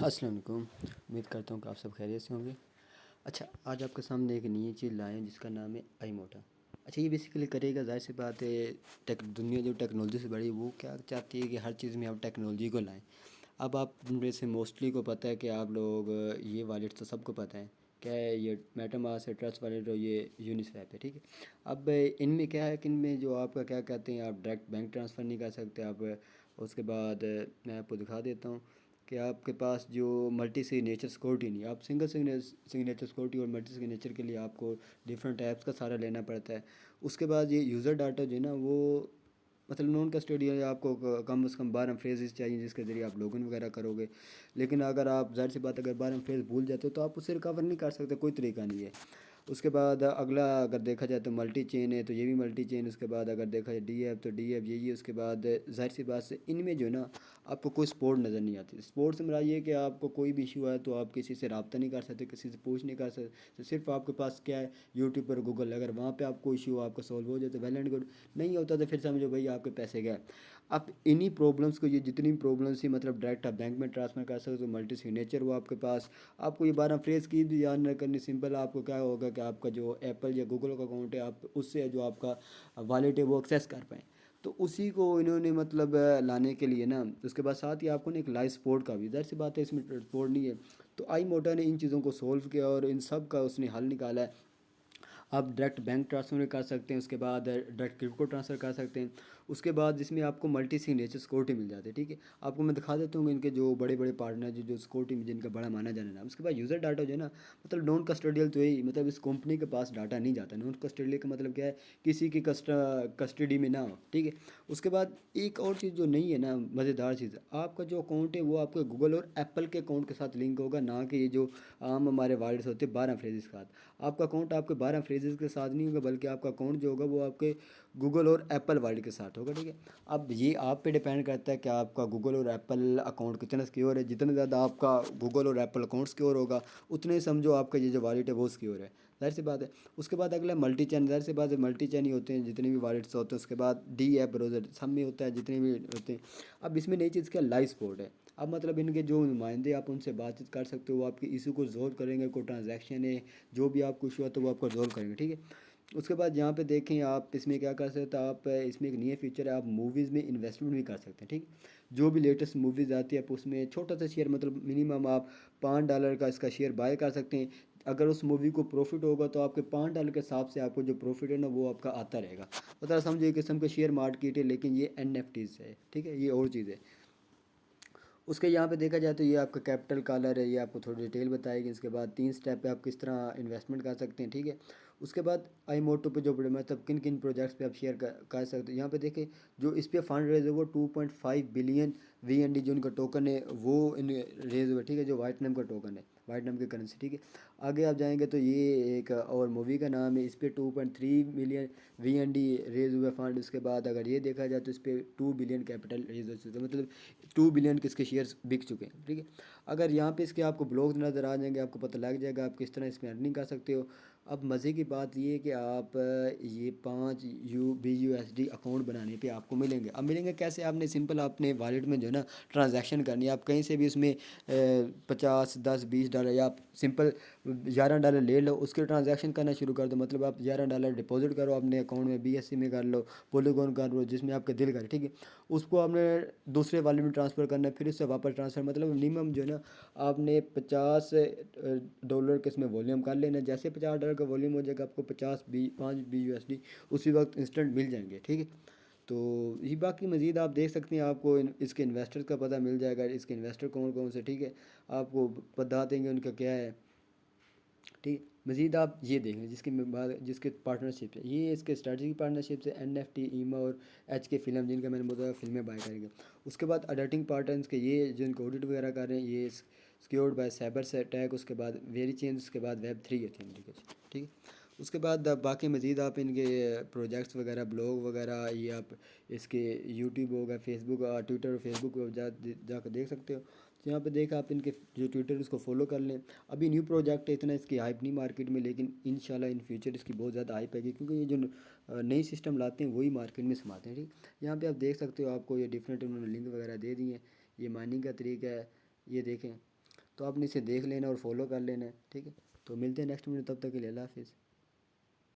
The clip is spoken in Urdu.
السلام علیکم، امید کرتا ہوں کہ آپ سب خیریت سے ہوں گے۔ اچھا، آج آپ کے سامنے ایک نئی چیز لائے ہیں جس کا نام ہے آئی موٹا۔ اچھا، یہ بیسیکلی کرے گا، ظاہر سی بات ہے، دنیا جو ٹیکنالوجی سے بڑی وہ کیا چاہتی ہے کہ ہر چیز میں آپ ٹیکنالوجی کو لائیں۔ اب آپ میں سے موسٹلی کو پتہ ہے کہ آپ لوگ یہ والیٹ تو سب کو پتہ ہے، کیا ہے یہ میٹا ماسک ہے، ٹرسٹ والیٹ اور یہ یونیسویپ ہے، ٹھیک ہے۔ اب ان میں کیا ہے کہ ان میں جو آپ کا کیا کہتے ہیں، آپ ڈائریکٹ بینک ٹرانسفر نہیں کر سکتے آپ۔ اس کے بعد میں آپ کو دکھا دیتا ہوں کہ آپ کے پاس جو ملٹی سگنیچر سیکورٹی نہیں، آپ سنگل سگنیچر سیکورٹی اور ملٹی سگنیچر کے لیے آپ کو ڈیفرنٹ ایپس کا سہارا لینا پڑتا ہے۔ اس کے بعد یہ یوزر ڈاٹا جو ہے نا وہ مطلب نون کسٹوڈیل آپ کو کم از کم 12 فریزز چاہیے جس کے ذریعے آپ لوگن وغیرہ کرو گے۔ لیکن اگر آپ ظاہر سی بات اگر 12 فریز بھول جاتے ہو تو آپ اسے ریکور نہیں کر سکتے، کوئی طریقہ نہیں ہے۔ اس کے بعد اگلا اگر دیکھا جائے تو ملٹی چین ہے، تو یہ بھی ملٹی چین۔ اس کے بعد اگر دیکھا جائے ڈی ایپ تو ڈی ایپ یہی ہے۔ اس کے بعد ظاہر سی بات سے ان میں جو ہے نا آپ کو کوئی سپورٹ نظر نہیں آتی۔ سپورٹ سے مراد یہ ہے کہ آپ کو کوئی بھی ایشو ہے تو آپ کسی سے رابطہ نہیں کر سکتے، کسی سے پوچھ نہیں کر سکتے، صرف آپ کے پاس کیا ہے یوٹیوب پر گوگل، اگر وہاں پہ آپ کو ایشو آپ کا سولو ہو جائے تو ویل اینڈ گڈ، نہیں ہوتا تو پھر سمجھو بھائی آپ کے پیسے گئے۔ اب انہی پرابلمس کو، یہ جتنی پرابلمس تھی مطلب ڈائریکٹ آپ بینک میں ٹرانسفر کر سکتے ہو، ملٹی سگنیچر وہ آپ کے پاس، آپ کو یہ 12 فریز کی بھی یاد نہ کرنی، سمپل آپ کو کیا ہوگا کہ آپ کا جو ایپل یا گوگل کا اکاؤنٹ ہے آپ اس سے جو آپ کا والیٹ ہے وہ ایکسیس کر پائیں۔ تو اسی کو انہوں نے مطلب لانے کے لیے نا، اس کے بعد ساتھ ہی آپ کو نا ایک لائیو سپورٹ کا بھی، ظاہر سی بات ہے اس میں سپورٹ نہیں ہے، تو آئی موٹا نے ان چیزوں کو سولو کیا اور ان سب کا اس نے حل نکالا ہے۔ آپ ڈائریکٹ بینک ٹرانسفر کر سکتے ہیں، اس کے بعد ڈائریکٹ کرپٹو ٹرانسفر کر سکتے ہیں۔ اس کے بعد جس میں آپ کو ملٹی سگنیچر سیکورٹی مل جاتی ہے، ٹھیک ہے۔ آپ کو میں دکھا دیتا ہوں کہ ان کے جو بڑے بڑے پارٹنر جو سیکورٹی میں جن کا بڑا مانا جانا ہے۔ اس کے بعد یوزر ڈاٹا جو ہے نا مطلب نان کسٹوڈیل تو یہی مطلب اس کمپنی کے پاس ڈاٹا نہیں جاتا، نان کسٹوڈیل کا مطلب کیا ہے کسی کی کسٹڈی میں نہ ہو، ٹھیک ہے۔ اس کے بعد ایک اور چیز جو نہیں ہے نا مزیدار چیز، آپ کا جو اکاؤنٹ ہے وہ آپ کے گوگل اور ایپل کے اکاؤنٹ کے ساتھ لنک ہوگا، نہ کہ یہ جو عام ہمارے وائرس ہوتے ہیں 12 فریزز کے ساتھ۔ آپ کا اکاؤنٹ آپ کے 12 فریزز کے ساتھ نہیں ہوگا، بلکہ آپ کا اکاؤنٹ جو ہوگا وہ آپ کے گوگل اور ایپل والٹ کے ساتھ ہوگا، ٹھیک ہے۔ اب یہ آپ پہ ڈیپینڈ کرتا ہے کہ آپ کا گوگل اور ایپل اکاؤنٹ کتنا سکیور ہے۔ جتنا زیادہ آپ کا گوگل اور ایپل اکاؤنٹ سکیور ہوگا اتنے ہی سمجھو آپ کا یہ جو والٹ ہے وہ سکیور ہے، ظاہر سی بات ہے۔ اس کے بعد اگلا ملٹی چین، ظاہر سی بات ہے ملٹی چین ہی ہوتے ہیں جتنے بھی والٹس ہوتے ہیں۔ اس کے بعد ڈی ایپ بروزر سب میں ہوتا ہے جتنے بھی ہوتے ہیں۔ اب اس میں نئی چیز کیا لائیو سپورٹ ہے۔ اب مطلب ان کے جو نمائندے آپ ان سے بات چیت کر سکتے ہو، وہ آپ کی ایشو کو ریزولو کریں گے، کوئی ٹرانزیکشن ہے جو بھی آپ کو ایشو ہے تو وہ آپ کو ریزولو کریں گے، ٹھیک ہے۔ اس کے بعد یہاں پہ دیکھیں آپ اس میں کیا کر سکتے ہیں، آپ اس میں ایک نیا فیچر ہے، آپ موویز میں انویسٹمنٹ بھی کر سکتے ہیں، ٹھیک ہے۔ جو بھی لیٹسٹ موویز آتی ہے آپ اس میں چھوٹا سا شیئر مطلب منیمم آپ $5 کا اس کا شیئر بائی کر سکتے ہیں۔ اگر اس مووی کو پروفٹ ہوگا تو آپ کے $5 کے حساب سے آپ کو جو پروفٹ ہے نا وہ آپ کا آتا رہے گا، مطلب سمجھو ایک قسم کے شیئر مارکیٹ ہے، لیکن یہ NFT ہے، ٹھیک ہے، یہ اور چیز ہے۔ اس کے یہاں پہ دیکھا جائے تو یہ آپ کا کیپٹل کالر ہے، یہ آپ کو تھوڑی ڈیٹیل بتائے گی۔ اس کے بعد 3 سٹیپ پہ آپ کس طرح انویسٹمنٹ کر سکتے ہیں، ٹھیک ہے۔ اس کے بعد آئی موٹو پہ جو بڑے مطلب کن کن پروجیکٹس پہ آپ شیئر کر سکتے ہیں، یہاں پہ دیکھیں جو اس پہ فنڈ ریز ہوا 2.5 بلین VND جو ان کا ٹوکن ہے وہ ریز ہوا، ٹھیک ہے، جو وائٹ نیم کا ٹوکن ہے، وائٹ نیم کی کرنسی، ٹھیک ہے۔ آگے آپ جائیں گے تو یہ ایک اور مووی کا نام ہے، اس پہ 2.3 ملین VND ریز ہوئے فنڈ۔ اس کے بعد اگر یہ دیکھا جائے تو اس پہ 2 بلین کیپٹل ریز ہو چکے، مطلب 2 بلین کے اس کے شیئرس بک چکے ہیں، ٹھیک ہے۔ اگر یہاں پہ اس کے آپ کو بلاگز نظر آ جائیں گے، آپ کو پتہ لگ جائے گا آپ کس طرح اس میں ارننگ کر سکتے ہو۔ اب مزے کی بات یہ ہے کہ آپ یہ 5 BUSD اکاؤنٹ بنانے پہ آپ کو ملیں گے۔ اب ملیں گے کیسے، آپ نے سمپل اپنے والیٹ میں جو ہے نا ٹرانزیکشن کرنی ہے، آپ کہیں سے بھی اس میں 50 10 $20 یا آپ سمپل $11 لے لو، اس کے ٹرانزیکشن کرنا شروع کر دو، مطلب آپ $11 ڈپازٹ کرو اپنے اکاؤنٹ میں، BSC میں کر لو، پولیگون کر لو، جس میں آپ کا دل کرے، ٹھیک ہے۔ اس کو آپ نے دوسرے والے میں ٹرانسفر کرنا ہے، پھر اس سے واپس ٹرانسفر، مطلب منیمم جو ہے نا آپ نے $50 کے اس میں والیوم کر لینا ہے۔ جیسے $50 کا والیوم ہو جائے گا آپ کو 5 BUSD اسی وقت انسٹنٹ مل جائیں گے، ٹھیک ہے۔ تو یہ باقی مزید آپ دیکھ سکتے ہیں، آپ کو اس کے انویسٹر کا پتہ مل جائے گا، اس کے انویسٹر کون کون سے، ٹھیک ہے، آپ کو بتا دیں گے ان کا کیا ہے، ٹھیک۔ مزید آپ یہ دیکھ لیں جس کے پارٹنرشپ ہے، یہ اس کے اسٹریٹجک پارٹنرشپ سے NFT ایما اور HK فلم، جن کا میں نے بتایا فلمیں بائی کریں گے۔ اس کے بعد اڈیٹنگ پارٹنرس کے یہ جن کو آڈٹ وغیرہ کر رہے ہیں، یہ سیکیورڈ بائی سائبر اٹیک، اس کے بعد ویری چینز، اس کے بعد Web3 ہوتی ہے، ٹھیک ہے۔ اس کے بعد باقی مزید آپ ان کے پروجیکٹس وغیرہ، بلاگ وغیرہ، یہ آپ اس کے یوٹیوب ہوگا، فیس بک، ٹویٹر اور فیس بک پہ جا کر دیکھ سکتے ہو۔ تو یہاں پہ دیکھا آپ ان کے جو ٹویٹر اس کو فالو کر لیں۔ ابھی نیو پروجیکٹ ہے، اتنا اس کی ہائپ نہیں مارکیٹ میں، لیکن انشاءاللہ ان فیوچر اس کی بہت زیادہ ہائپ ہے گی، کیونکہ یہ جو نئی سسٹم لاتے ہیں وہی مارکیٹ میں سماتے ہیں، ٹھیک۔ یہاں پہ آپ دیکھ سکتے ہو، آپ کو یہ ڈفرینٹ انہوں نے لنک وغیرہ دے دی ہیں، یہ مائننگ کا طریقہ ہے، یہ دیکھیں۔ تو آپ نے اسے دیکھ لینا اور فالو کر لینا ہے، ٹھیک ہے؟ تو ملتے ہیں نیکسٹ ویڈیو، تب تک کے لیے اللہ حافظ۔